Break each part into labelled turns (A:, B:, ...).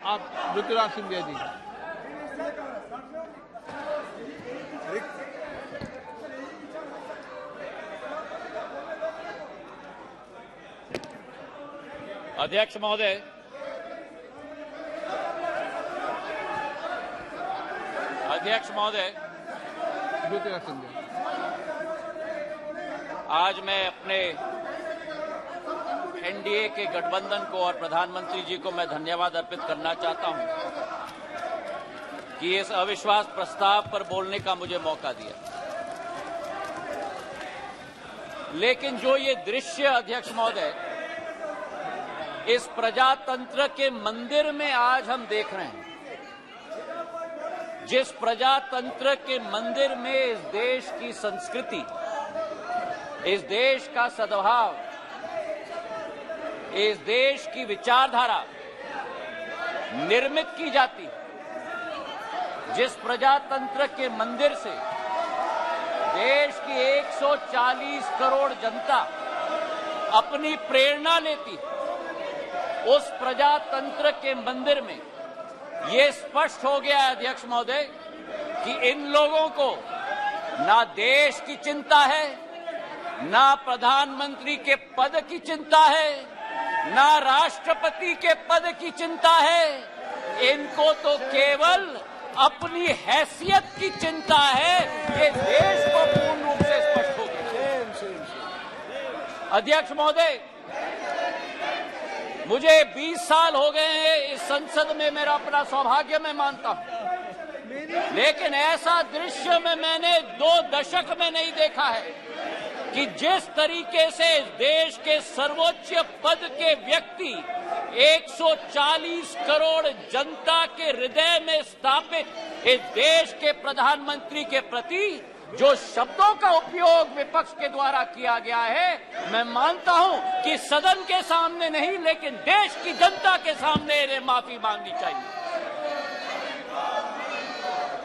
A: आप ज्योतिराज सिंधिया जी।
B: अध्यक्ष महोदय,
A: ज्योतिराज सिंधिया।
B: आज मैं अपने एनडीए के गठबंधन को और प्रधानमंत्री जी को मैं धन्यवाद अर्पित करना चाहता हूं कि इस अविश्वास प्रस्ताव पर बोलने का मुझे मौका दिया। लेकिन जो ये दृश्य अध्यक्ष महोदय इस प्रजातंत्र के मंदिर में आज हम देख रहे हैं, जिस प्रजातंत्र के मंदिर में इस देश की संस्कृति, इस देश का सद्भाव, इस देश की विचारधारा निर्मित की जाती, जिस प्रजातंत्र के मंदिर से देश की 140 करोड़ जनता अपनी प्रेरणा लेती, उस प्रजातंत्र के मंदिर में ये स्पष्ट हो गया है अध्यक्ष महोदय कि इन लोगों को ना देश की चिंता है, ना प्रधानमंत्री के पद की चिंता है, ना राष्ट्रपति के पद की चिंता है। इनको तो केवल अपनी हैसियत की चिंता है। ये देश को पूर्ण रूप से स्पष्ट हो गया। अध्यक्ष महोदय, मुझे 20 साल हो गए हैं इस संसद में, मेरा अपना सौभाग्य मैं मानता हूं, लेकिन ऐसा दृश्य में मैंने 2 दशक में नहीं देखा है कि जिस तरीके से देश के सर्वोच्च पद के व्यक्ति 140 करोड़ जनता के हृदय में स्थापित इस देश के प्रधानमंत्री के प्रति जो शब्दों का उपयोग विपक्ष के द्वारा किया गया है, मैं मानता हूं कि सदन के सामने नहीं लेकिन देश की जनता के सामने इन्हें माफी मांगनी चाहिए।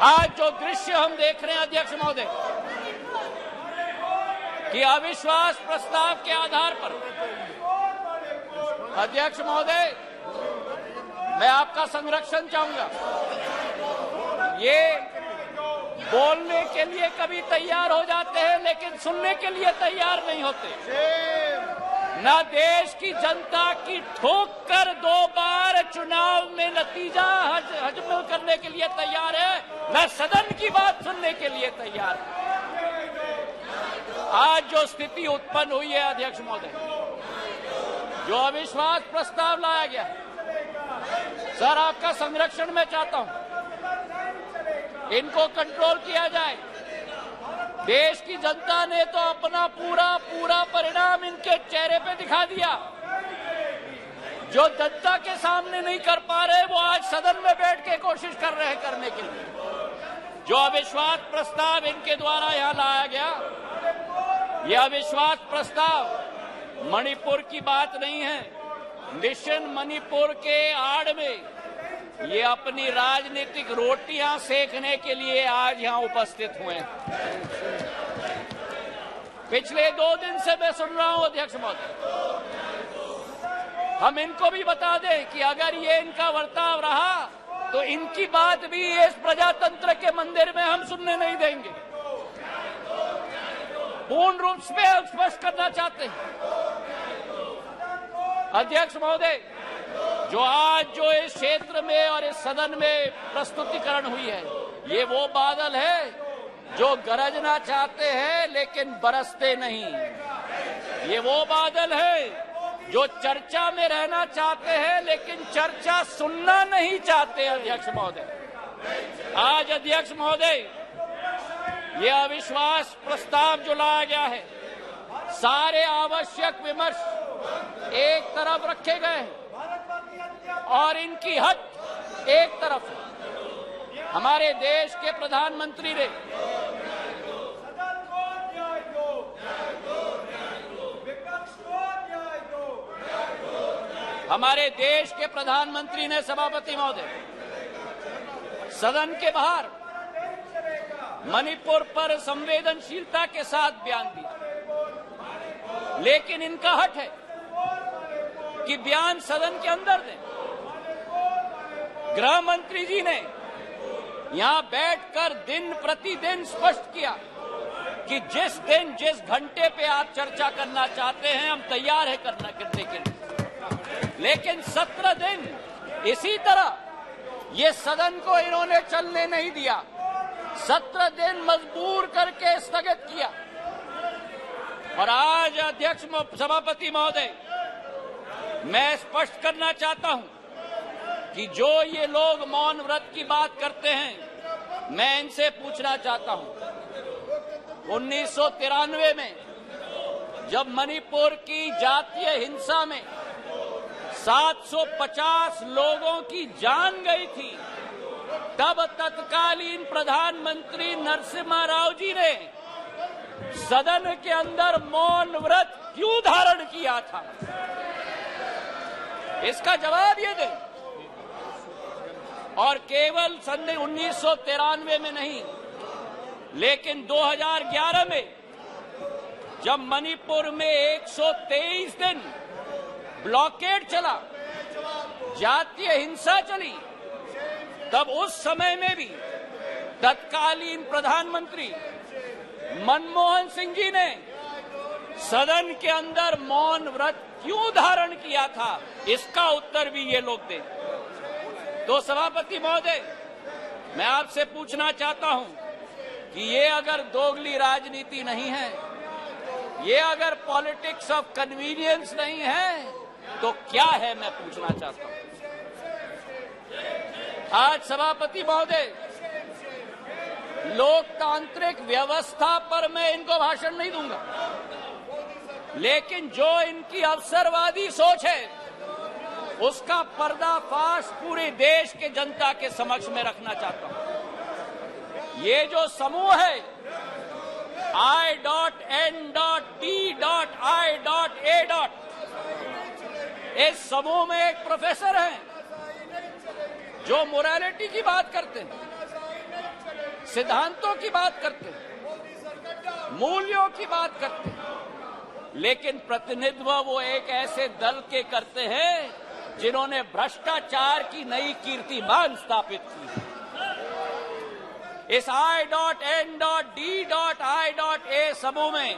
B: आज जो दृश्य हम देख रहे हैं अध्यक्ष महोदय कि अविश्वास प्रस्ताव के आधार पर, अध्यक्ष महोदय मैं आपका संरक्षण चाहूंगा। ये बोलने के लिए कभी तैयार हो जाते हैं लेकिन सुनने के लिए तैयार नहीं होते। ना देश की जनता की ठोक कर 2 बार चुनाव में नतीजा हजम करने के लिए तैयार है, ना सदन की बात सुनने के लिए तैयार है। आज जो स्थिति उत्पन्न हुई है अध्यक्ष महोदय, जो अविश्वास प्रस्ताव लाया गया, सर आपका संरक्षण मैं चाहता हूं, इनको कंट्रोल किया जाए। देश की जनता ने तो अपना पूरा परिणाम इनके चेहरे पे दिखा दिया। जो जनता के सामने नहीं कर पा रहे वो आज सदन में बैठ के कोशिश कर रहे हैं करने के लिए। जो अविश्वास प्रस्ताव इनके द्वारा यहां लाया गया, यह अविश्वास प्रस्ताव मणिपुर की बात नहीं है। मिशन मणिपुर के आड़ में ये अपनी राजनीतिक रोटियां सेकने के लिए आज यहां उपस्थित हुए हैं। पिछले 2 दिन से मैं सुन रहा हूं अध्यक्ष महोदय, हम इनको भी बता दें कि अगर ये इनका वर्ताव रहा तो इनकी बात भी इस प्रजातंत्र के मंदिर में हम सुनने नहीं देंगे। पूर्ण रूप से हम स्पष्ट करना चाहते हैं अध्यक्ष महोदय, जो इस क्षेत्र में और इस सदन में प्रस्तुतिकरण हुई है, ये वो बादल है जो गरजना चाहते हैं लेकिन बरसते नहीं। ये वो बादल है जो चर्चा में रहना चाहते हैं लेकिन चर्चा सुनना नहीं चाहते। अध्यक्ष महोदय, आज अध्यक्ष महोदय ये अविश्वास प्रस्ताव जो लाया गया है, सारे आवश्यक विमर्श एक तरफ रखे गए हैं और इनकी हट एक तरफ है। हमारे देश के प्रधानमंत्री ने सभापति महोदय सदन के बाहर मणिपुर पर संवेदनशीलता के साथ बयान दिया, लेकिन इनका हट है कि बयान सदन के अंदर दें। गृह मंत्री जी ने यहां बैठकर दिन प्रतिदिन स्पष्ट किया कि जिस दिन जिस घंटे पे आप चर्चा करना चाहते हैं हम तैयार है करने के लिए, लेकिन 17 दिन इसी तरह ये सदन को इन्होंने चलने नहीं दिया। 17 दिन मजबूर करके स्थगित किया। और आज अध्यक्ष सभापति महोदय, मैं स्पष्ट करना चाहता हूं कि जो ये लोग मौन व्रत की बात करते हैं, मैं इनसे पूछना चाहता हूं, 1993 में जब मणिपुर की जातीय हिंसा में 750 लोगों की जान गई थी, तब तत्कालीन प्रधानमंत्री नरसिम्हा राव जी ने सदन के अंदर मौन व्रत क्यों धारण किया था? इसका जवाब ये दें। और केवल सन 1993 में नहीं, लेकिन 2011 में जब मणिपुर में 123 दिन ब्लॉकेड चला, जातीय हिंसा चली, तब उस समय में भी तत्कालीन प्रधानमंत्री मनमोहन सिंह जी ने सदन के अंदर मौन व्रत क्यों धारण किया था? इसका उत्तर भी ये लोग दें। तो सभापति महोदय, मैं आपसे पूछना चाहता हूं कि ये अगर दोगली राजनीति नहीं है, ये अगर पॉलिटिक्स ऑफ कन्वीनियंस नहीं है, तो क्या है? मैं पूछना चाहता हूं। आज सभापति महोदय, लोकतांत्रिक व्यवस्था पर मैं इनको भाषण नहीं दूंगा, लेकिन जो इनकी अवसरवादी सोच है उसका पर्दाफाश पूरे देश के जनता के समक्ष में रखना चाहता हूं। ये जो समूह है I.N.D.I.A. इस समूह में एक प्रोफेसर हैं जो मोरालिटी की बात करते हैं, सिद्धांतों की बात करते हैं, मूल्यों की बात करते हैं, लेकिन प्रतिनिधित्व वो एक ऐसे दल के करते हैं जिन्होंने भ्रष्टाचार की नई कीर्तिमान स्थापित की। इस I.N.D.I.A. समूह में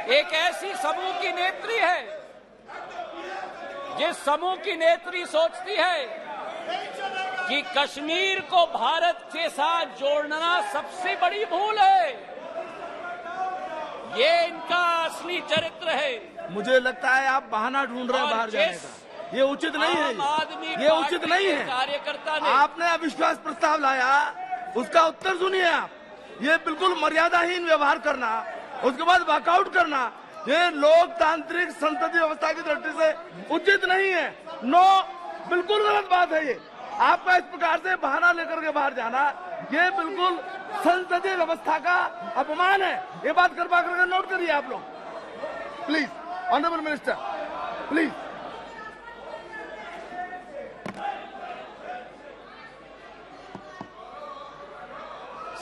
B: एक ऐसी समूह की नेत्री है जिस समूह की नेत्री सोचती है कि कश्मीर को भारत के साथ जोड़ना सबसे बड़ी भूल है। ये इनका असली चरित्र है।
C: मुझे लगता है आप बहाना ढूंढ रहे हैं बाहर जाने का। ये उचित नहीं है। ये उचित नहीं है।
B: कार्यकर्ता ने
C: आपने अविश्वास प्रस्ताव लाया, उसका उत्तर सुनिए आप। ये बिल्कुल मर्यादाहीन व्यवहार करना, उसके बाद वॉकआउट करना, ये लोकतांत्रिक संसदीय व्यवस्था की दृष्टि से उचित नहीं है। नो, बिल्कुल गलत बात है ये। आपका इस प्रकार से बहाना लेकर के बाहर जाना, ये बिल्कुल संसदीय व्यवस्था का अपमान है। ये बात कृपा करके नोट करिए आप लोग, प्लीज। Honourable minister, please.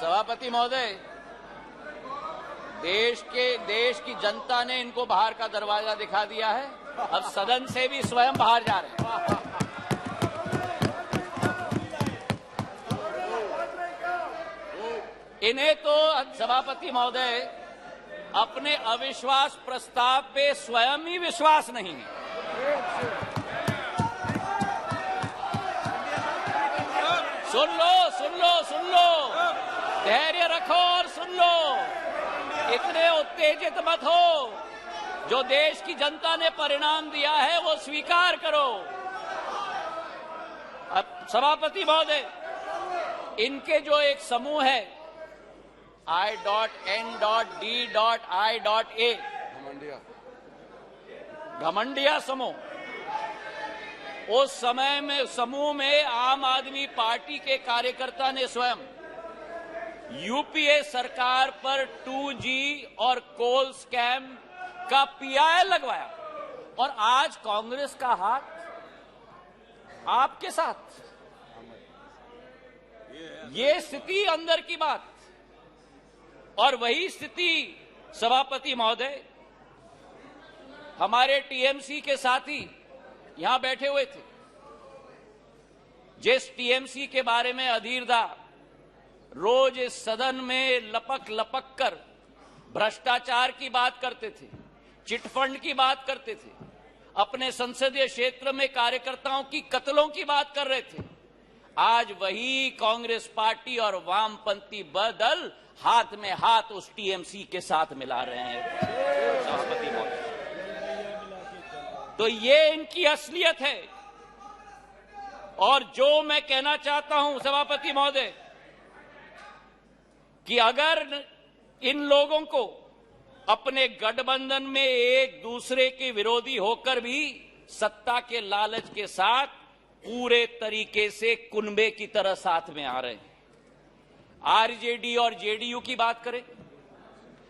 B: सभापति महोदय, देश की जनता ने इनको बाहर का दरवाजा दिखा दिया है। अब सदन से भी स्वयं बाहर जा रहे हैं। इन्हें तो सभापति महोदय अपने अविश्वास प्रस्ताव पे स्वयं ही विश्वास नहीं है। सुन लो, धैर्य रखो और सुन लो। इतने उत्तेजित मत हो। जो देश की जनता ने परिणाम दिया है वो स्वीकार करो। अब सभापति महोदय, इनके जो एक समूह है I.N.D.I.A. घमंडिया समूह, उस समय में समूह में आम आदमी पार्टी के कार्यकर्ता ने स्वयं यूपीए सरकार पर 2G और कोल स्कैम का PI लगवाया, और आज कांग्रेस का हाथ आपके साथ। ये स्थिति अंदर की बात। और वही स्थिति सभापति महोदय, हमारे टीएमसी के साथी यहां बैठे हुए थे, जिस टीएमसी के बारे में अधीरदा रोज इस सदन में लपक लपक कर भ्रष्टाचार की बात करते थे, चिटफंड की बात करते थे, अपने संसदीय क्षेत्र में कार्यकर्ताओं की कत्लों की बात कर रहे थे, आज वही कांग्रेस पार्टी और वामपंथी दल हाथ में हाथ उस टीएमसी के साथ मिला रहे हैं। सभापति महोदय, तो ये इनकी असलियत है। और जो मैं कहना चाहता हूं सभापति महोदय कि अगर इन लोगों को अपने गठबंधन में एक दूसरे के विरोधी होकर भी सत्ता के लालच के साथ पूरे तरीके से कुनबे की तरह साथ में आ रहे हैं। आरजेडी और जेडीयू की बात करें,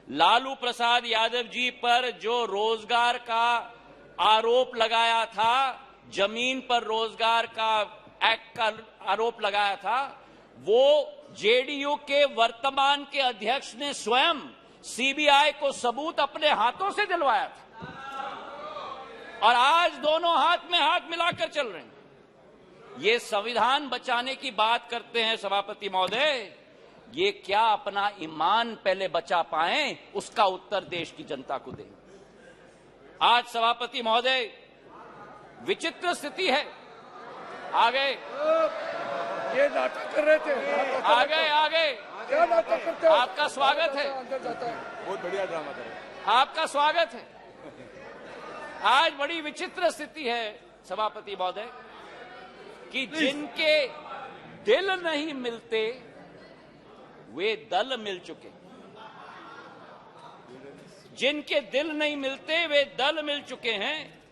B: लालू प्रसाद यादव जी पर जो रोजगार का आरोप लगाया था, जमीन पर रोजगार का एक्ट का आरोप लगाया था, वो जेडीयू के वर्तमान के अध्यक्ष ने स्वयं सीबीआई को सबूत अपने हाथों से दिलवाया था और आज दोनों हाथ में हाथ मिलाकर चल रहे हैं। ये संविधान बचाने की बात करते हैं सभापति महोदय, ये क्या अपना ईमान पहले बचा पाएं, उसका उत्तर देश की जनता को दें। आज सभापति महोदय विचित्र स्थिति है। आ गए,
D: ये नाटक कर रहे थे,
B: आ गए,
D: क्या नाटक करते हो?
B: आपका स्वागत है,
D: अंदर जाता है।
A: बहुत बढ़िया ड्रामा कर रहे हैं।
B: आपका स्वागत है। आज बड़ी विचित्र स्थिति है सभापति महोदय कि जिनके दिल नहीं मिलते वे दल मिल चुके, जिनके दिल नहीं मिलते वे दल मिल चुके हैं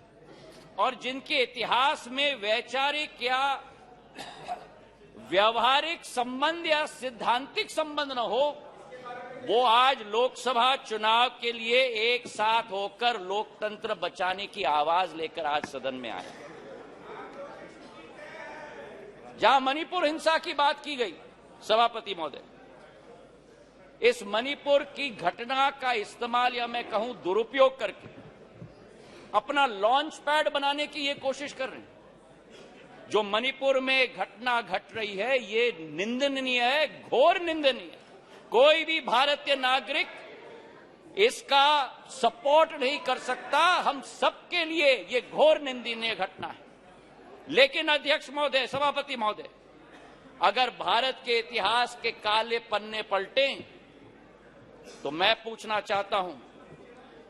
B: और जिनके इतिहास में वैचारिक या व्यवहारिक संबंध या सिद्धांतिक संबंध न हो, वो आज लोकसभा चुनाव के लिए एक साथ होकर लोकतंत्र बचाने की आवाज लेकर आज सदन में आए। जहां मणिपुर हिंसा की बात की गई सभापति महोदय, इस मणिपुर की घटना का इस्तेमाल या मैं कहूं दुरुपयोग करके अपना लॉन्च पैड बनाने की ये कोशिश कर रहे हैं। जो मणिपुर में घटना घट रही है ये निंदनीय है, घोर निंदनीय है। कोई भी भारतीय नागरिक इसका सपोर्ट नहीं कर सकता। हम सबके लिए ये घोर निंदनीय घटना है। लेकिन अध्यक्ष महोदय, सभापति महोदय, अगर भारत के इतिहास के काले पन्ने पलटें तो मैं पूछना चाहता हूं,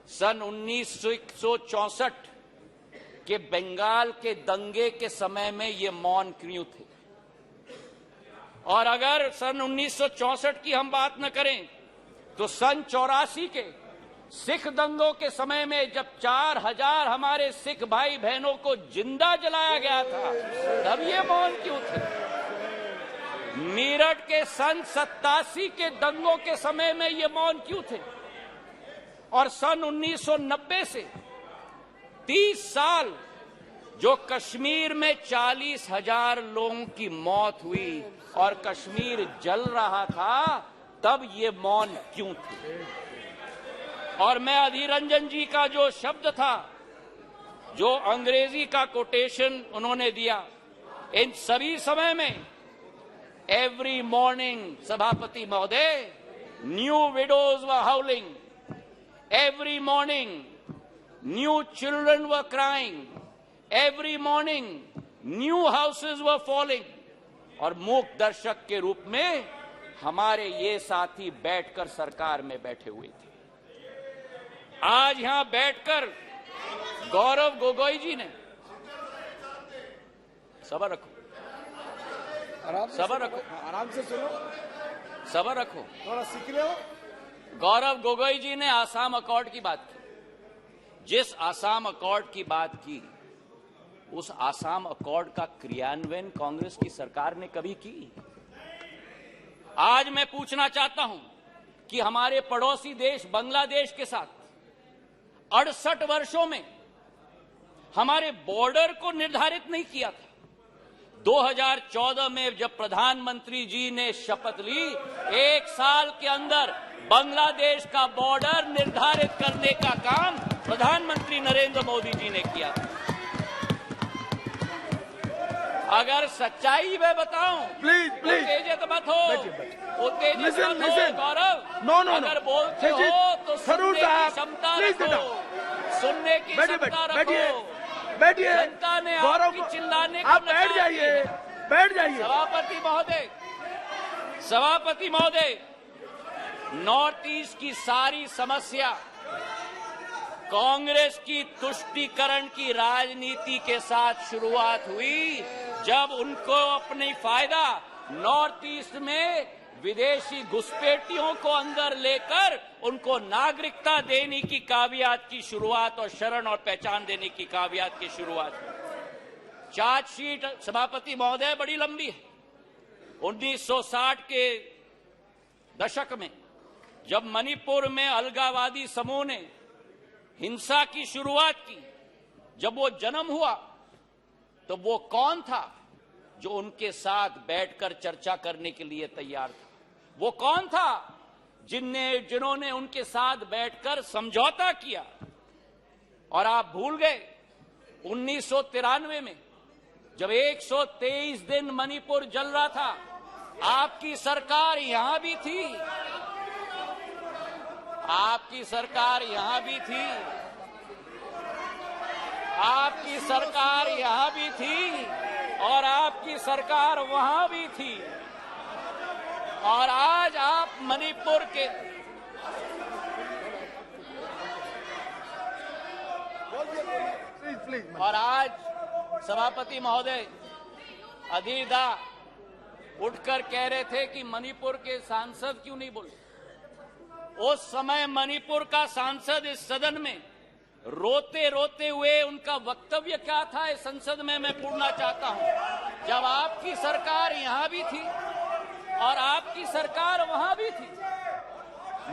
B: सन 1964 के बंगाल के दंगे के समय में ये मौन क्यों थे? और अगर सन 1964 की हम बात न करें तो सन 84 के सिख दंगों के समय में जब 4000 हमारे सिख भाई बहनों को जिंदा जलाया गया था, तब ये मौन क्यों थे? मेरठ के सन 87 के दंगों के समय में ये मौन क्यों थे? और सन 1990 से 30 साल जो कश्मीर में 40,000 लोगों की मौत हुई और कश्मीर जल रहा था, तब ये मौन क्यों थे? और मैं अधीर रंजन जी का जो शब्द था, जो अंग्रेजी का कोटेशन उन्होंने दिया, इन सभी समय में एवरी मॉर्निंग सभापति महोदय, new widows were हाउलिंग, every morning new children were crying, every morning new houses were falling. और मूक दर्शक के रूप में हमारे ये साथी बैठकर सरकार में बैठे हुए थे। आज यहां बैठकर गौरव गोगोई जी ने, सबर रखो, सबर रखो,
D: आराम से सुनो,
B: सबर रखो,
D: थोड़ा सीख लो।
B: गौरव गोगोई जी ने आसाम अकॉर्ड की बात की। जिस आसाम अकॉर्ड की बात की, उस आसाम अकॉर्ड का क्रियान्वयन कांग्रेस की सरकार ने कभी की? आज मैं पूछना चाहता हूं कि हमारे पड़ोसी देश बांग्लादेश के साथ 68 वर्षों में हमारे बॉर्डर को निर्धारित नहीं किया था। 2014 में जब प्रधानमंत्री जी ने शपथ ली, 1 साल के अंदर बांग्लादेश का बॉर्डर निर्धारित करने का काम प्रधानमंत्री नरेंद्र मोदी जी ने किया था। अगर सच्चाई में बताऊं,
C: प्लीज प्लीज
B: उत्तेजित मत हो, उत्तेजित
C: Listen,
B: मत हो
C: listen.
B: गौरव।
C: No, no, no.
B: अगर बोलते
C: Sajid,
B: हो तो
C: Tharoor
B: सुनने की
C: साहब,
B: क्षमता
C: please sit
B: रखो, सुनने की
C: बैठिए
B: क्षमता
C: बैठिए
B: रखो।
C: बैठिए
B: जनता ने
C: गौरव
B: आपकी
C: को
B: चिल्लाने को
C: आप बैठ
B: नकार
C: जाइए
B: दिया।
C: बैठ जाइए।
B: सभापति महोदय, नॉर्थ ईस्ट की सारी समस्या कांग्रेस की तुष्टीकरण की राजनीति के साथ शुरुआत हुई, जब उनको अपनी फायदा नॉर्थ ईस्ट में विदेशी घुसपैठियों को अंदर लेकर उनको नागरिकता देने की कावियात की शुरुआत और शरण और पहचान देने की कावियात की शुरुआत हुई। चार्जशीट सभापति महोदय बड़ी लंबी है। 1960 के दशक में जब मणिपुर में अलगाववादी समूह ने हिंसा की शुरुआत की, जब वो जन्म हुआ तो वो कौन था जो उनके साथ बैठकर चर्चा करने के लिए तैयार था? वो कौन था जिन्होंने उनके साथ बैठकर समझौता किया? और आप भूल गए 1993 में जब 123 दिन मणिपुर जल रहा था, आपकी सरकार यहां भी थी, आपकी सरकार यहां भी थी, आपकी सरकार यहां भी थी और आपकी सरकार वहां भी थी। और आज आप मणिपुर के और आज सभापति महोदय अधीर दा उठकर कह रहे थे कि मणिपुर के सांसद क्यों नहीं बोले। उस समय मणिपुर का सांसद इस सदन में रोते रोते हुए उनका वक्तव्य क्या था इस संसद में मैं पूछना चाहता हूं। जब आपकी सरकार यहां भी थी और आपकी सरकार वहां भी थी,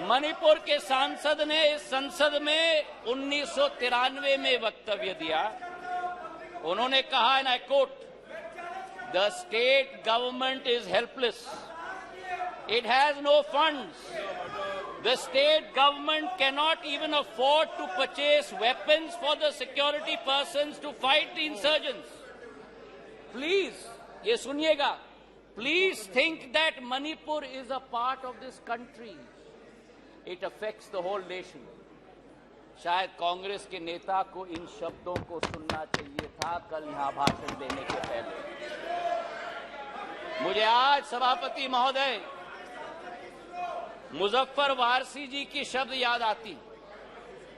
B: मणिपुर के सांसद ने इस संसद में 1993 में वक्तव्य दिया। उन्होंने कहा, and I quote, the state government is helpless, it has no funds, the state government cannot even afford to purchase weapons for the security persons to fight the insurgents. Please, ये सुनिएगा, please think that Manipur is a part of this country. It affects the whole nation. शायद कांग्रेस के नेता को इन शब्दों को सुनना चाहिए था कल यहां भाषण देने के पहले। मुझे आज सभापति महोदय मुजफ्फर वारसी जी की शब्द याद आती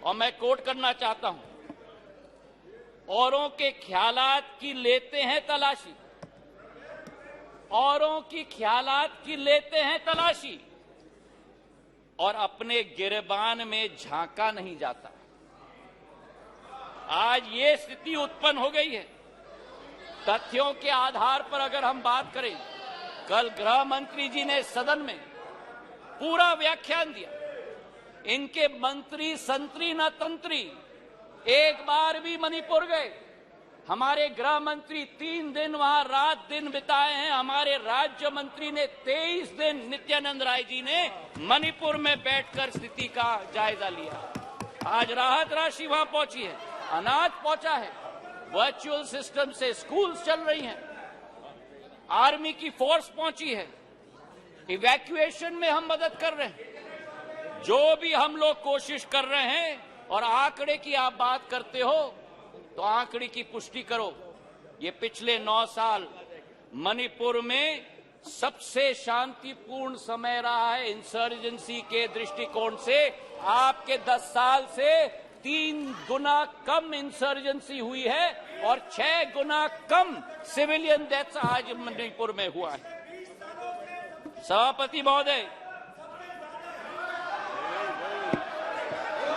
B: और मैं कोट करना चाहता हूं, औरों के ख्यालात की लेते हैं तलाशी, औरों की ख्यालात की लेते हैं तलाशी और अपने गिरबान में झांका नहीं जाता। आज ये स्थिति उत्पन्न हो गई है। तथ्यों के आधार पर अगर हम बात करें, कल गृह मंत्री जी ने सदन में पूरा व्याख्यान दिया। इनके मंत्री संतरी न तंत्री एक बार भी मणिपुर गए। हमारे गृह मंत्री 3 दिन वहां रात दिन बिताए हैं। हमारे राज्य मंत्री ने 23 दिन, नित्यानंद राय जी ने मणिपुर में बैठकर स्थिति का जायजा लिया। आज राहत राशि वहां पहुंची है, अनाज पहुंचा है, वर्चुअल सिस्टम से स्कूल्स चल रही हैं, आर्मी की फोर्स पहुंची है, इवैक्यूएशन में हम मदद कर रहे हैं। जो भी हम लोग कोशिश कर रहे हैं, और आंकड़े की आप बात करते हो तो आंकड़े की पुष्टि करो। ये पिछले 9 साल मणिपुर में सबसे शांतिपूर्ण समय रहा है इंसर्जेंसी के दृष्टिकोण से। आपके 10 साल से 3 गुना कम इंसर्जेंसी हुई है और 6 गुना कम सिविलियन डेथ्स आज मणिपुर में हुआ है। सभापति महोदय,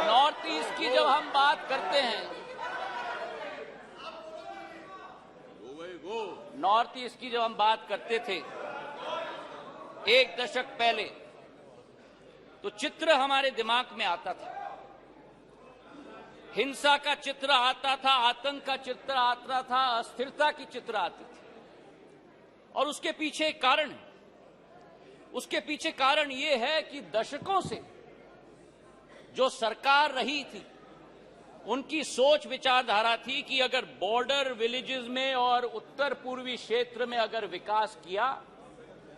B: नॉर्थ ईस्ट की जब हम बात करते हैं, नॉर्थ ईस्ट की जब हम बात करते थे 1 दशक पहले, तो चित्र हमारे दिमाग में आता था, हिंसा का चित्र आता था, आतंक का चित्र आता था, अस्थिरता की चित्र आती थी। और उसके पीछे एक कारण है। उसके पीछे कारण यह है कि दशकों से जो सरकार रही थी उनकी सोच विचारधारा थी कि अगर बॉर्डर विलेजेस में और उत्तर पूर्वी क्षेत्र में अगर विकास किया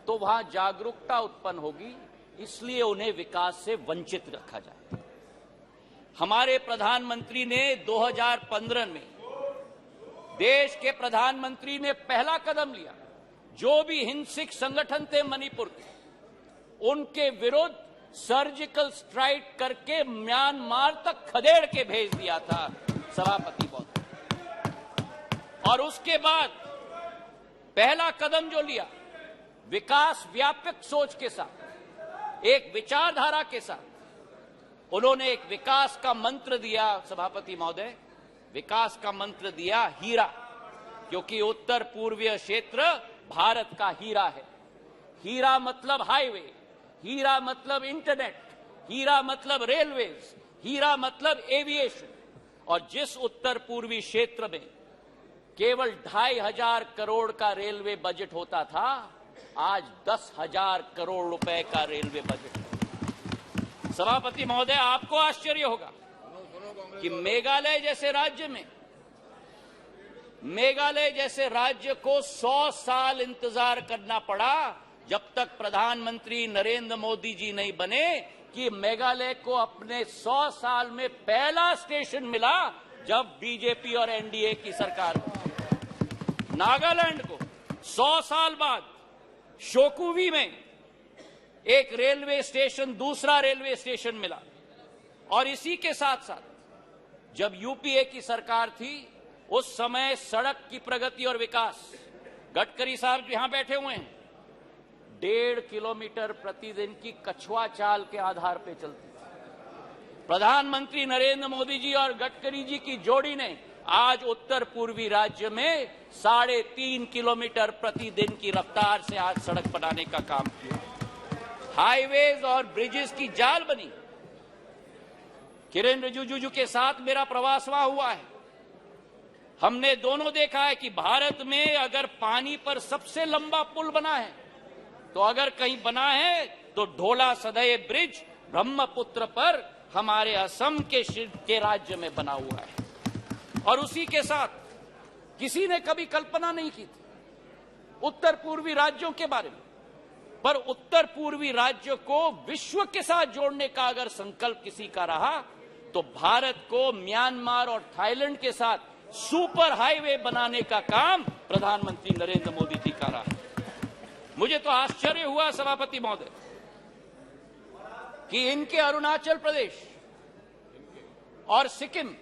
B: तो वहां जागरूकता उत्पन्न होगी, इसलिए उन्हें विकास से वंचित रखा जाए। हमारे प्रधानमंत्री ने 2015 में देश के प्रधानमंत्री ने पहला कदम लिया। जो भी हिंसक संगठन थे मणिपुर के, उनके विरुद्ध सर्जिकल स्ट्राइक करके म्यांमार तक खदेड़ के भेज दिया था सभापति महोदय। और उसके बाद पहला कदम जो लिया, विकास व्यापक सोच के साथ, एक विचारधारा के साथ, उन्होंने एक विकास का मंत्र दिया सभापति महोदय, विकास का मंत्र दिया हीरा, क्योंकि उत्तर पूर्वीय क्षेत्र भारत का हीरा है। हीरा मतलब हाईवे, हीरा मतलब इंटरनेट, हीरा मतलब रेलवेज, हीरा मतलब एविएशन। और जिस उत्तर पूर्वी क्षेत्र में केवल 2500 करोड़ का रेलवे बजट होता था, आज 10,000 करोड़ रुपए का रेलवे बजट है। सभापति महोदय, आपको आश्चर्य होगा कि मेघालय जैसे राज्य को 100 साल इंतजार करना पड़ा जब तक प्रधानमंत्री नरेंद्र मोदी जी नहीं बने, कि मेघालय को अपने 100 साल में पहला स्टेशन मिला जब बीजेपी और एनडीए की सरकार। नागालैंड को 100 साल बाद शोकुवी में एक रेलवे स्टेशन, दूसरा रेलवे स्टेशन मिला। और इसी के साथ साथ जब यूपीए की सरकार थी, उस समय सड़क की प्रगति और विकास, गडकरी साहब यहां बैठे हुए हैं, 1.5 किलोमीटर प्रतिदिन की कछुआ चाल के आधार पर चलती थी। प्रधानमंत्री नरेंद्र मोदी जी और गडकरी जी की जोड़ी ने आज उत्तर पूर्वी राज्य में 3.5 किलोमीटर प्रतिदिन की रफ्तार से आज सड़क बनाने का काम किया। हाईवेज और ब्रिजेस की जाल बनी। किरेन रिजिजू के साथ मेरा प्रवास वहां हुआ है। हमने दोनों देखा है कि भारत में अगर पानी पर सबसे लंबा पुल बना है, तो अगर कहीं बना है तो ढोला सदय ब्रिज ब्रह्मपुत्र पर हमारे असम के राज्य में बना हुआ है। और उसी के साथ किसी ने कभी कल्पना नहीं की थी उत्तर पूर्वी राज्यों के बारे में, पर उत्तर पूर्वी राज्य को विश्व के साथ जोड़ने का अगर संकल्प किसी का रहा, तो भारत को म्यांमार और थाईलैंड के साथ सुपर हाईवे बनाने का काम प्रधानमंत्री नरेंद्र मोदी जी का रहा। मुझे तो आश्चर्य हुआ सभापति महोदय कि इनके अरुणाचल प्रदेश और सिक्किम,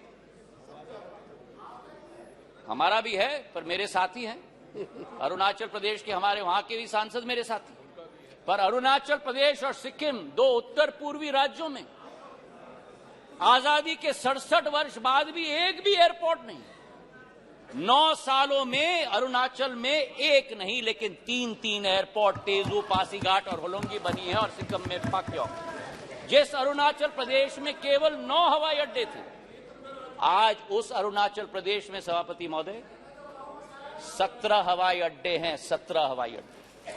B: हमारा भी है पर मेरे साथी हैं, अरुणाचल प्रदेश के हमारे वहां के भी सांसद मेरे साथी, पर अरुणाचल प्रदेश और सिक्किम, दो उत्तर पूर्वी राज्यों में आजादी के 67 वर्ष बाद भी एक भी एयरपोर्ट नहीं। 9 सालों में अरुणाचल में एक नहीं लेकिन 3 एयरपोर्ट, तेजू, पासीघाट और होलोंगी बनी है, और सिक्किम में पाक्योंग। जिस अरुणाचल प्रदेश में केवल 9 हवाई अड्डे थे, आज उस अरुणाचल प्रदेश में सभापति महोदय 17 हवाई अड्डे हैं। 17 हवाई अड्डे,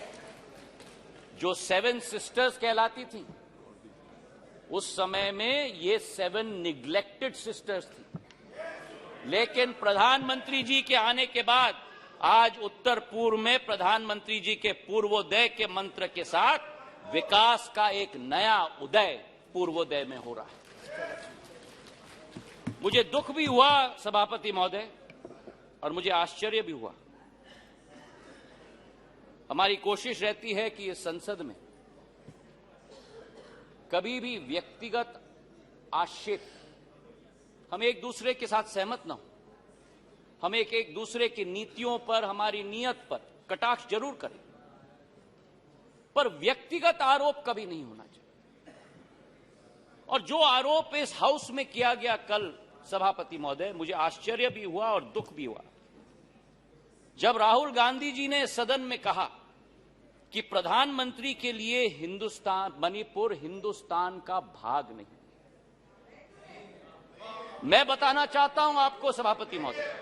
B: जो 7 सिस्टर्स कहलाती थी, उस समय में ये 7 निग्लेक्टेड सिस्टर्स थी। लेकिन प्रधानमंत्री जी के आने के बाद आज उत्तर पूर्व में प्रधानमंत्री जी के पूर्वोदय के मंत्र के साथ विकास का एक नया उदय पूर्वोदय में हो रहा है। मुझे दुख भी हुआ सभापति महोदय, और मुझे आश्चर्य भी हुआ। हमारी कोशिश रहती है कि इस संसद में कभी भी व्यक्तिगत आक्षेप, हम एक दूसरे के साथ सहमत न हो, हम एक दूसरे की नीतियों पर, हमारी नीयत पर कटाक्ष जरूर करें, पर व्यक्तिगत आरोप कभी नहीं होना चाहिए। और जो आरोप इस हाउस में किया गया कल सभापति महोदय, मुझे आश्चर्य भी हुआ और दुख भी हुआ जब राहुल गांधी जी ने सदन में कहा कि प्रधानमंत्री के लिए मणिपुर हिंदुस्तान का भाग नहीं। मैं बताना चाहता हूं आपको सभापति महोदय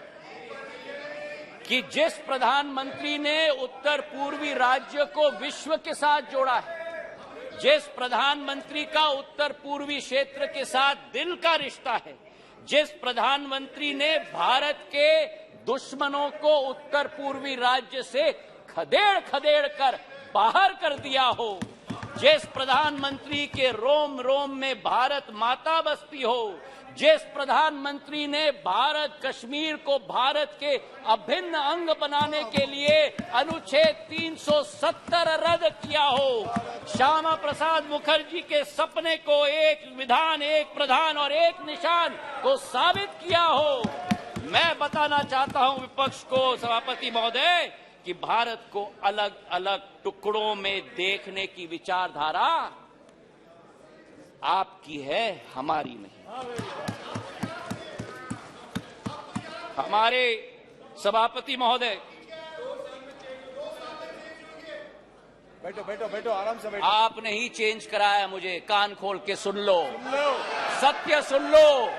B: कि जिस प्रधानमंत्री ने उत्तर पूर्वी राज्य को विश्व के साथ जोड़ा है, जिस प्रधानमंत्री का उत्तर पूर्वी क्षेत्र के साथ दिल का रिश्ता है, जिस प्रधानमंत्री ने भारत के दुश्मनों को उत्तर पूर्वी राज्य से खदेड़ खदेड़ कर बाहर कर दिया हो, जिस प्रधानमंत्री के रोम रोम में भारत माता बसती हो, जिस प्रधानमंत्री ने भारत कश्मीर को भारत के अभिन्न अंग बनाने के लिए अनुच्छेद 370 रद्द किया हो, श्यामा प्रसाद मुखर्जी के सपने को एक विधान, एक प्रधान और एक निशान को साबित किया हो। मैं बताना चाहता हूं विपक्ष को, सभापति महोदय, कि भारत को अलग अलग टुकड़ों में देखने की विचारधारा आपकी है, हमारी नहीं। हमारे सभापति महोदय,
D: बैठो बैठो बैठो, आराम से बैठो।
B: आपने ही चेंज कराया, मुझे कान खोल के सुन लो, सत्य सुन लो,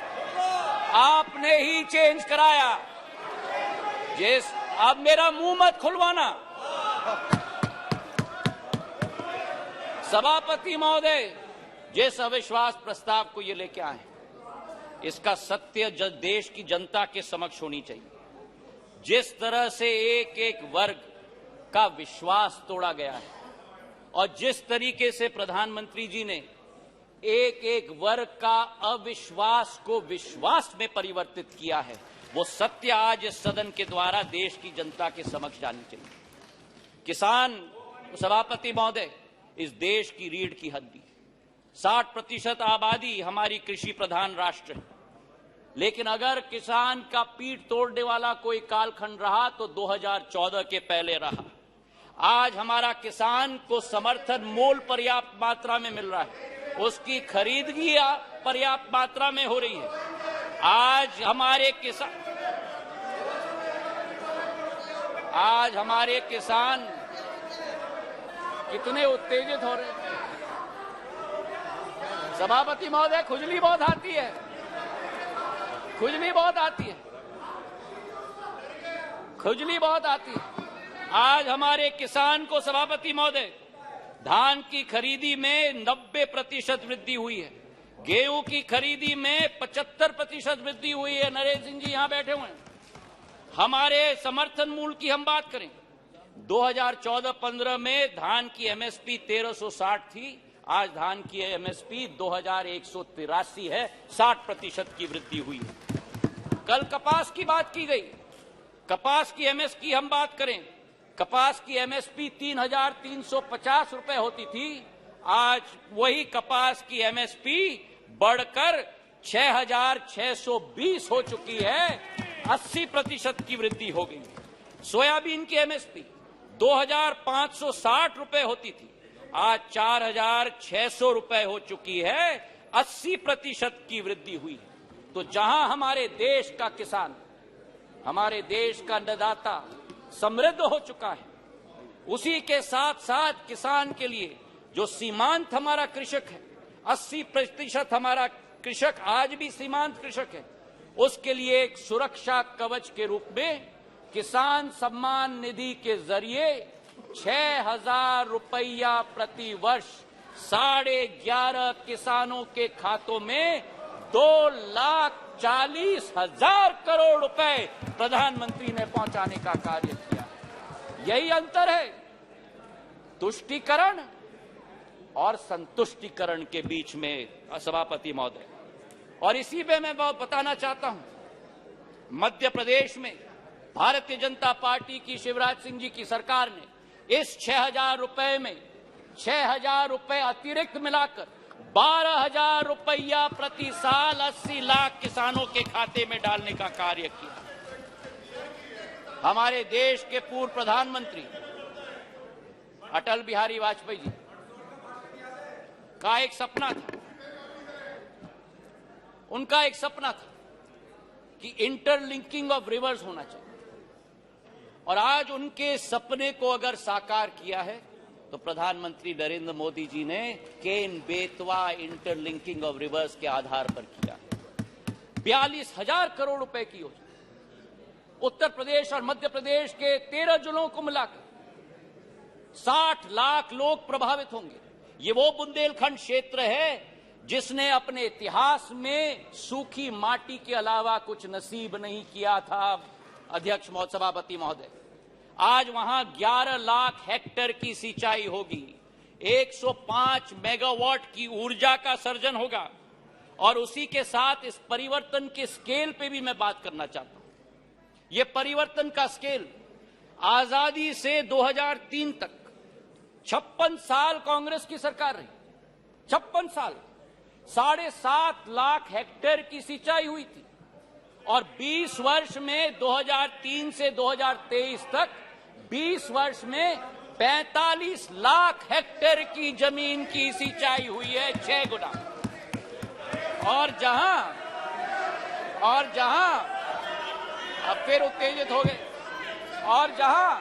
B: आपने ही चेंज कराया। जिस अब मेरा मुंह मत खुलवाना। सभापति महोदय, जिस अविश्वास प्रस्ताव को ये लेके आए, इसका सत्य देश की जनता के समक्ष होनी चाहिए। जिस तरह से एक एक वर्ग का विश्वास तोड़ा गया है और जिस तरीके से प्रधानमंत्री जी ने एक एक वर्ग का अविश्वास को विश्वास में परिवर्तित किया है, वो सत्य आज इस सदन के द्वारा देश की जनता के समक्ष जानी चाहिए। किसान, सभापति महोदय, इस देश की रीढ़ की हड्डी, 60% आबादी हमारी कृषि प्रधान राष्ट्र है, लेकिन अगर किसान का पीठ तोड़ने वाला कोई कालखंड रहा तो 2014 के पहले रहा। आज हमारा किसान को समर्थन मूल्य पर्याप्त मात्रा में मिल रहा है, उसकी खरीदगी पर्याप्त मात्रा में हो रही है। आज हमारे किसान कितने उत्तेजित हो रहे हैं। सभापति महोदय, खुजली बहुत आती है, खुजली बहुत आती है, खुजली बहुत आती है। आज हमारे किसान को, सभापति महोदय, धान की खरीदी में 90% वृद्धि हुई है, गेहूं की खरीदी में 75% वृद्धि हुई है। नरेश सिंह जी यहां बैठे हुए हैं। हमारे समर्थन मूल्य की हम बात करें, 2014-15 में धान की एमएसपी 1360 थी, आज धान की एमएसपी 2183 है, 60% की वृद्धि हुई है। कल कपास की बात की गई, कपास की एमएसपी हम बात करें, कपास की एमएसपी 3350 रुपए होती थी, आज वही कपास की एमएसपी बढ़कर 6620 हो चुकी है, 80% की वृद्धि हो गई। सोयाबीन की एमएसपी 2560 रुपए होती थी, आज 4600 रुपए हो चुकी है, 80% की वृद्धि हुई है। तो जहां हमारे देश का किसान, हमारे देश का अन्नदाता समृद्ध हो चुका है, उसी के साथ साथ किसान के लिए जो सीमांत हमारा कृषक है, 80% हमारा कृषक आज भी सीमांत कृषक है, उसके लिए एक सुरक्षा कवच के रूप में किसान सम्मान निधि के जरिए 6000 रुपया प्रति वर्ष 11.5 किसानों के खातों में 2,40,000 करोड़ रुपए प्रधानमंत्री ने पहुंचाने का कार्य किया। यही अंतर है तुष्टीकरण और संतुष्टीकरण के बीच में, सभापति महोदय। और इसी में मैं बताना चाहता हूं, मध्य प्रदेश में भारतीय जनता पार्टी की शिवराज सिंह जी की सरकार ने इस 6000 रुपए में 6000 रुपए अतिरिक्त मिलाकर 12,000 रुपया प्रति साल 80 लाख किसानों के खाते में डालने का कार्य किया। हमारे देश के पूर्व प्रधानमंत्री अटल बिहारी वाजपेयी जी का एक सपना था, उनका एक सपना था कि इंटरलिंकिंग ऑफ रिवर्स होना चाहिए, और आज उनके सपने को अगर साकार किया है तो प्रधानमंत्री नरेंद्र मोदी जी ने Ken Betwa interlinking of reverse के आधार पर किया। 42,000 करोड़ रुपए की योजना, उत्तर प्रदेश और मध्य प्रदेश के 13 जिलों को मिलाकर 60 लाख लोग प्रभावित होंगे। ये वो बुंदेलखंड क्षेत्र है जिसने अपने इतिहास में सूखी माटी के अलावा कुछ नसीब नहीं किया था, अध्यक्ष सभापति महोदय, आज वहां 11 लाख हेक्टेयर की सिंचाई होगी, 105 मेगावाट की ऊर्जा का सर्जन होगा। और उसी के साथ इस परिवर्तन के स्केल पे भी मैं बात करना चाहता हूं। यह परिवर्तन का स्केल आजादी से 2003 तक 56 साल कांग्रेस की सरकार रही, 56 साल 7.5 लाख हेक्टेयर की सिंचाई हुई थी। और 20 वर्ष में 2003 से 2023 तक 20 वर्ष में 45 लाख हेक्टेयर की जमीन की सिंचाई हुई है, 6 गुना। और जहां अब फिर उत्तेजित हो गए, और जहां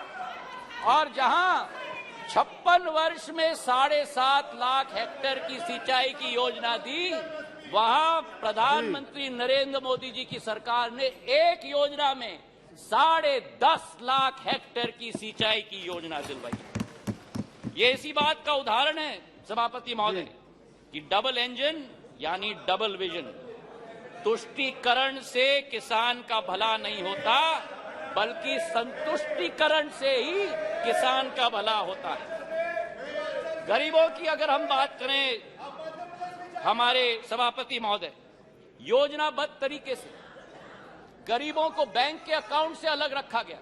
B: 56 वर्ष में 7.5 लाख हेक्टेयर की सिंचाई की योजना दी, वहां प्रधानमंत्री नरेंद्र मोदी जी की सरकार ने एक योजना में 10.5 लाख हेक्टेयर की सिंचाई की योजना दिलवाई। ये इसी बात का उदाहरण है सभापति महोदय कि डबल इंजन यानी डबल विजन, तुष्टीकरण से किसान का भला नहीं होता, बल्कि संतुष्टीकरण से ही किसान का भला होता है। गरीबों की अगर हम बात करें हमारे सभापति महोदय, योजनाबद्ध तरीके से गरीबों को बैंक के अकाउंट से अलग रखा गया।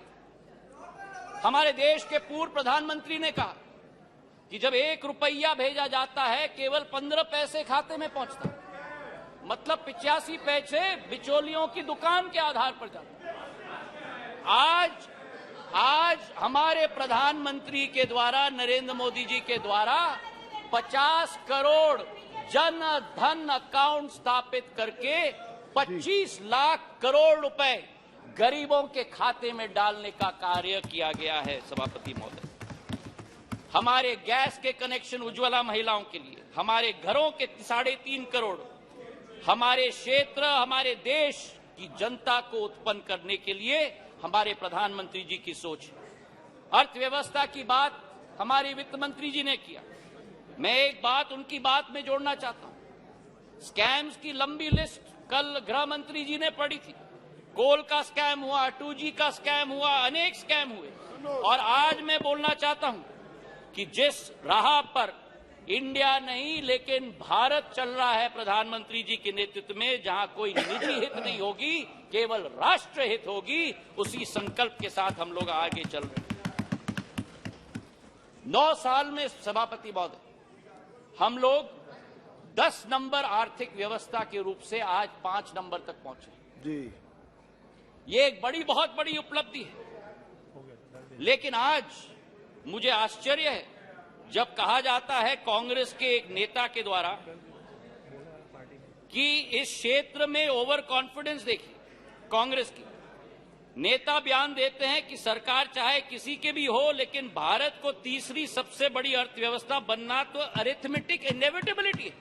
B: हमारे देश के पूर्व प्रधानमंत्री ने कहा कि जब 1 रुपया भेजा जाता है केवल 15 पैसे खाते में पहुंचता है, मतलब 85 पैसे बिचौलियों की दुकान के आधार पर जाता है। आज हमारे प्रधानमंत्री के द्वारा, नरेंद्र मोदी जी के द्वारा 50 करोड़ जन धन अकाउंट स्थापित करके 25 लाख करोड़ रुपए गरीबों के खाते में डालने का कार्य किया गया है सभापति महोदय। हमारे गैस के कनेक्शन उज्ज्वला महिलाओं के लिए, हमारे घरों के 3.5 करोड़, हमारे क्षेत्र, हमारे देश की जनता को उत्पन्न करने के लिए हमारे प्रधानमंत्री जी की सोच। अर्थव्यवस्था की बात हमारे वित्त मंत्री जी ने किया। मैं एक बात उनकी बात में जोड़ना चाहता हूं। स्कैम्स की लंबी लिस्ट कल गृह मंत्री जी ने पढ़ी थी। कोल का स्कैम हुआ, 2G का स्कैम हुआ, अनेक स्कैम हुए। और आज मैं बोलना चाहता हूं कि जिस राह पर इंडिया नहीं लेकिन भारत चल रहा है प्रधानमंत्री जी के नेतृत्व में, जहां कोई निजी हित नहीं होगी, केवल राष्ट्र हित होगी, उसी संकल्प के साथ हम लोग आगे चल रहे हैं। 9 साल में सभापति महोदय हम लोग 10 नंबर आर्थिक व्यवस्था के रूप से आज 5 नंबर तक पहुंचे जी। ये एक बहुत बड़ी उपलब्धि है। लेकिन आज मुझे आश्चर्य है जब कहा जाता है कांग्रेस के एक नेता के द्वारा कि इस क्षेत्र में ओवर कॉन्फिडेंस देखिए कांग्रेस की। नेता बयान देते हैं कि सरकार चाहे किसी के भी हो, लेकिन भारत को तीसरी सबसे बड़ी अर्थव्यवस्था बनना तो अरिथमेटिक इनएविटेबिलिटी है।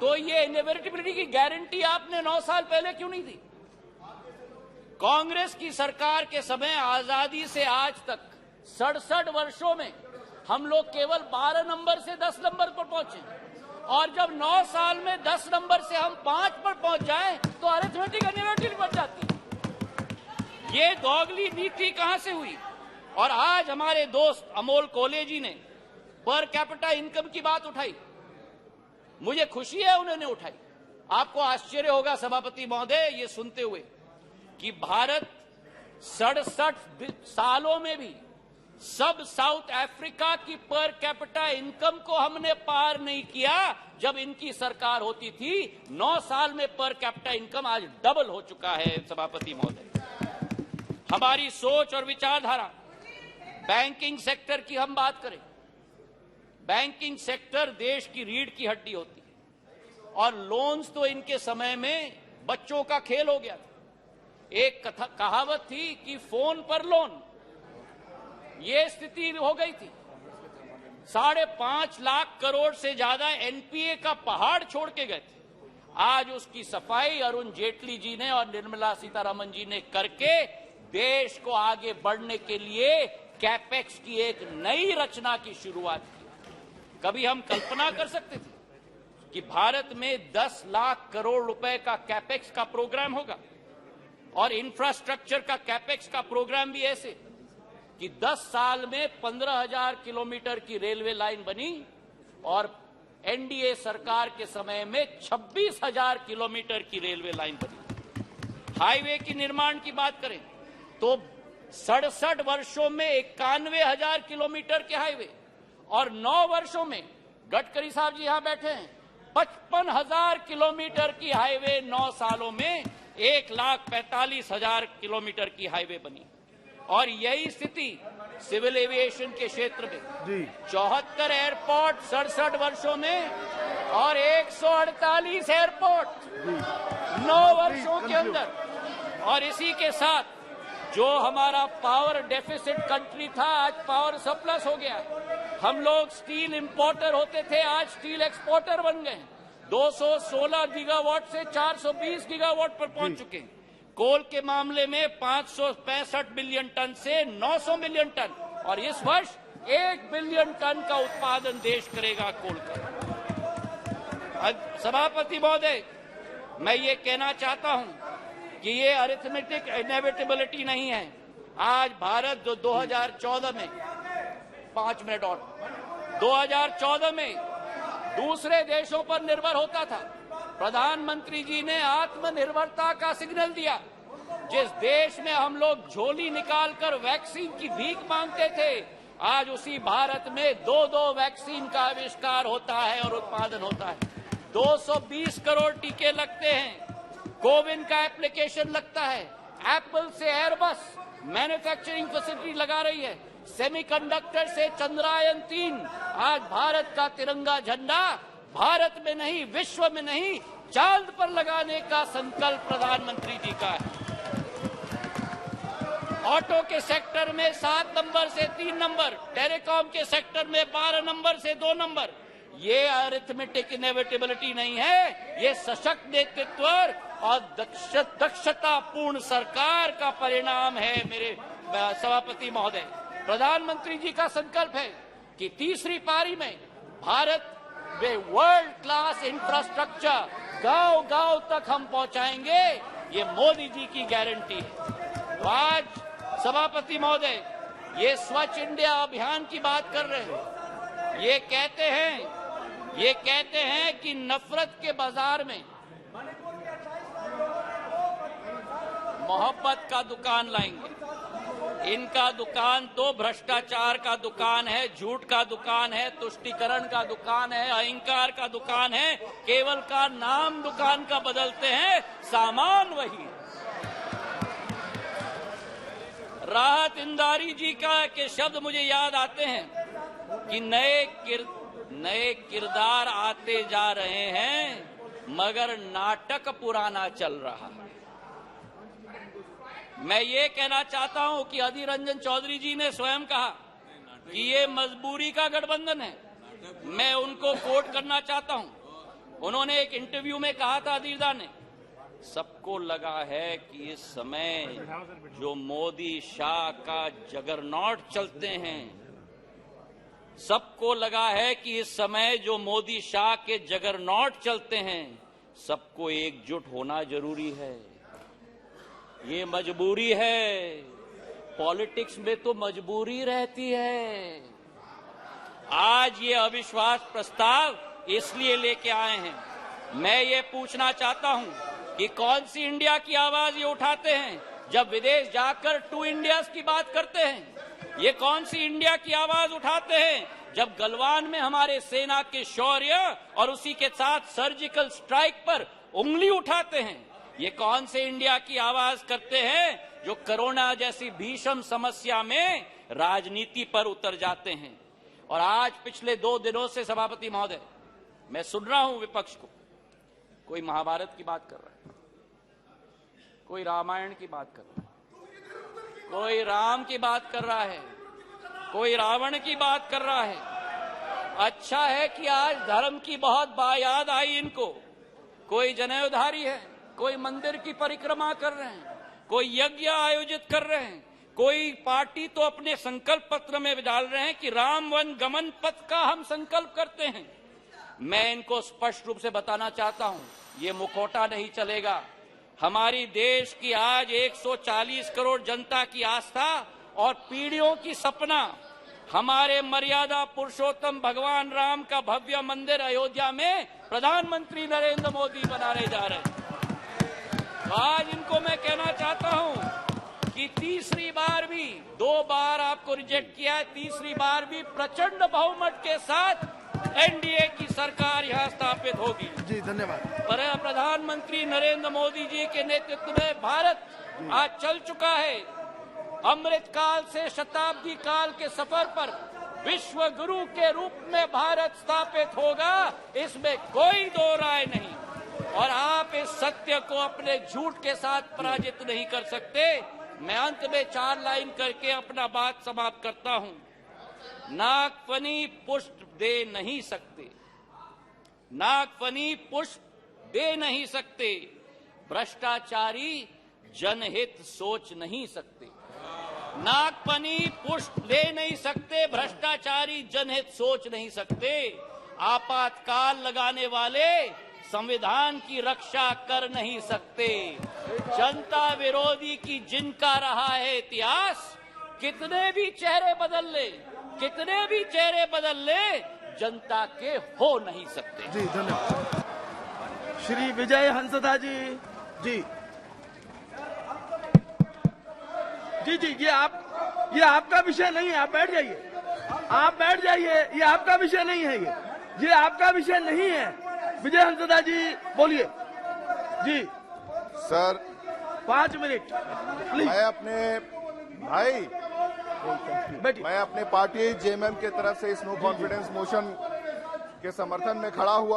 B: तो ये इनएविटेबिलिटी की गारंटी आपने 9 साल पहले क्यों नहीं दी? कांग्रेस की सरकार के समय आजादी से आज तक 67 वर्षों में हम लोग केवल 12 नंबर से 10 नंबर पर पहुंचे, और जब 9 साल में 10 नंबर से हम 5 पर पहुंच जाएं तो अरिथमेटिक इनएविटेबिलिटी बढ़ जाती है। ये दोगली नीति कहां से हुई? और आज हमारे दोस्त अमोल कोले जी ने पर कैपिटा इनकम की बात उठाई। मुझे खुशी है उन्होंने उठाई। आपको आश्चर्य होगा सभापति महोदय ये सुनते हुए कि भारत 67 सालों में भी सब साउथ अफ्रीका की पर कैपिटा इनकम को हमने पार नहीं किया। जब इनकी सरकार होती थी 9 साल में पर कैपिटा इनकम आज डबल हो चुका है सभापति महोदय। हमारी सोच और विचारधारा, बैंकिंग सेक्टर की हम बात करें, बैंकिंग सेक्टर देश की रीढ़ की हड्डी होती है, और लोन्स तो इनके समय में बच्चों का खेल हो गया था। एक कहावत थी कि फोन पर लोन, ये स्थिति हो गई थी। 5.5 लाख करोड़ से ज्यादा एनपीए का पहाड़ छोड़ के गए थे। आज उसकी सफाई अरुण जेटली जी ने और निर्मला सीतारमण जी ने करके देश को आगे बढ़ने के लिए कैपेक्स की एक नई रचना की शुरुआत की। कभी हम कल्पना कर सकते थे कि भारत में 10 लाख करोड़ रुपए का कैपेक्स का प्रोग्राम होगा और इंफ्रास्ट्रक्चर का कैपेक्स का प्रोग्राम भी ऐसे कि 10 साल में 15,000 किलोमीटर की रेलवे लाइन बनी और एनडीए सरकार के समय में 26,000 किलोमीटर की रेलवे लाइन बनी। हाईवे की निर्माण की बात करें तो 67 वर्षों में 91,000 किलोमीटर के हाईवे और 9 वर्षों में, गडकरी साहब जी यहां बैठे हैं, 55,000 किलोमीटर की हाईवे 9 सालों में 1,45,000 किलोमीटर की हाईवे बनी। और यही स्थिति सिविल एविएशन के क्षेत्र में 74 एयरपोर्ट 67 वर्षों में और 148 एयरपोर्ट 9 वर्षों के अंदर। और इसी के साथ जो हमारा पावर डेफिसिट कंट्री था आज पावर सरप्लस हो गया। हम लोग स्टील इंपोर्टर होते थे, आज स्टील एक्सपोर्टर बन गए। 216 गीगावाट से 420 गीगावाट पर पहुंच चुके हैं। कोल के मामले में 565 बिलियन टन से 900 मिलियन टन और इस वर्ष 1 बिलियन टन का उत्पादन देश करेगा कोल का। सभापति महोदय, मैं ये कहना चाहता हूं कि ये अरिथमेटिक इनएविटेबिलिटी नहीं है। आज भारत जो 2014 में 5 मिनट और 2014 में दूसरे देशों पर निर्भर होता था, प्रधानमंत्री जी ने आत्मनिर्भरता का सिग्नल दिया। जिस देश में हम लोग झोली निकालकर वैक्सीन की भीख मांगते थे, आज उसी भारत में 2 वैक्सीन का आविष्कार होता है और उत्पादन होता है। 220 करोड़ टीके लगते हैं, कोविन का एप्लीकेशन लगता है, एप्पल से एयरबस मैन्युफैक्चरिंग फैसिलिटी लगा रही है, सेमीकंडक्टर से चंद्रयान 3। आज भारत का तिरंगा झंडा भारत में नहीं, विश्व में नहीं, चांद पर लगाने का संकल्प प्रधानमंत्री जी का है। ऑटो के सेक्टर में 7 नंबर से 3 नंबर, टेलीकॉम के सेक्टर में 12 नंबर से 2 नंबर। ये अरिथमेटिक इनएविटेबिलिटी नहीं है, ये सशक्त नेतृत्व और दक्षतापूर्ण सरकार का परिणाम है। मेरे सभापति महोदय, प्रधानमंत्री जी का संकल्प है कि तीसरी पारी में भारत में वर्ल्ड क्लास इंफ्रास्ट्रक्चर गांव-गांव तक हम पहुंचाएंगे। ये मोदी जी की गारंटी है। तो आज सभापति महोदय, ये स्वच्छ इंडिया अभियान की बात कर रहे हैं। ये कहते हैं कि नफरत के बाजार में मोहब्बत का दुकान लाएंगे। इनका दुकान तो भ्रष्टाचार का दुकान है, झूठ का दुकान है, तुष्टीकरण का दुकान है, अहंकार का दुकान है। केवल का नाम दुकान का बदलते हैं, सामान वही। राहत इंदारी जी के शब्द मुझे याद आते हैं कि नए किरदार आते जा रहे हैं मगर नाटक पुराना चल रहा है। मैं ये कहना चाहता हूं कि अधीर रंजन चौधरी जी ने स्वयं कहा कि ये मजबूरी का गठबंधन है। मैं उनको कोट करना चाहता हूं। उन्होंने एक इंटरव्यू में कहा था, अधीरदा ने, सबको लगा है कि इस समय जो मोदी शाह का जगरनॉट चलते हैं, सबको लगा है कि इस समय जो मोदी शाह के जगरनॉट चलते हैं, सबको एकजुट होना जरूरी है। ये मजबूरी है। पॉलिटिक्स में तो मजबूरी रहती है। आज ये अविश्वास प्रस्ताव इसलिए लेके आए हैं। मैं ये पूछना चाहता हूं कि कौन सी इंडिया की आवाज ये उठाते हैं जब विदेश जाकर 2 इंडियाज की बात करते हैं। ये कौन सी इंडिया की आवाज उठाते हैं जब गलवान में हमारे सेना के शौर्य और उसी के साथ सर्जिकल स्ट्राइक पर उंगली उठाते हैं। ये कौन से इंडिया की आवाज करते हैं जो कोरोना जैसी भीषण समस्या में राजनीति पर उतर जाते हैं। और आज पिछले 2 दिनों से सभापति महोदय, मैं सुन रहा हूं विपक्ष को, कोई महाभारत की बात कर रहा है, कोई रामायण की बात कर रहा है, कोई राम की बात कर रहा है, कोई रावण की बात कर रहा है। अच्छा है कि आज धर्म की बहुत याद आई इनको। कोई जनेऊधारी है, कोई मंदिर की परिक्रमा कर रहे हैं, कोई यज्ञ आयोजित कर रहे हैं, कोई पार्टी तो अपने संकल्प पत्र में डाल रहे हैं कि राम वन गमन पथ का हम संकल्प करते हैं। मैं इनको स्पष्ट रूप से बताना चाहता हूं, ये मुखौटा नहीं चलेगा। हमारी देश की आज 140 करोड़ जनता की आस्था और पीढ़ियों की सपना हमारे मर्यादा पुरुषोत्तम भगवान राम का भव्य मंदिर अयोध्या में प्रधानमंत्री नरेंद्र मोदी बनाने जा रहे हैं। तो आज इनको मैं कहना चाहता हूं कि तीसरी बार भी, 2 बार आपको रिजेक्ट किया है, तीसरी बार भी प्रचंड बहुमत के साथ एनडीए की सरकार यहां स्थापित होगी।
C: जी धन्यवाद।
B: पर प्रधानमंत्री नरेंद्र मोदी जी के नेतृत्व में भारत आज चल चुका है। अमृत काल से शताब्दी काल के सफर पर विश्व गुरु के रूप में भारत स्थापित होगा, इसमें कोई दो राय नहीं। और आप इस सत्य को अपने झूठ के साथ पराजित नहीं कर सकते। मैं अंत में 4 लाइन करके अपना बात समाप्त करता हूं। नागफनी पुष्प दे नहीं सकते, नागफनी पुष्प दे नहीं सकते, भ्रष्टाचारी जनहित सोच नहीं सकते। नागफनी पुष्प दे नहीं सकते, भ्रष्टाचारी जनहित सोच नहीं सकते। आपातकाल लगाने वाले संविधान की रक्षा कर नहीं सकते। जनता विरोधी की जिनका रहा है इतिहास, कितने भी चेहरे बदल ले, कितने भी चेहरे बदल ले, जनता के हो नहीं सकते।
C: जी धन्यवाद। श्री विजय हंसदा जी। जी जी जी, ये आपका विषय नहीं है, आप बैठ जाइए, आप बैठ जाइए, ये आपका विषय नहीं है, ये आपका विषय नहीं है। विजय हंसदा जी बोलिए। जी
E: सर
C: 5 मिनट प्लीज।
E: मैं अपने पार्टी जेएमएम के तरफ से इस नो कॉन्फिडेंस मोशन के समर्थन में खड़ा हुआ।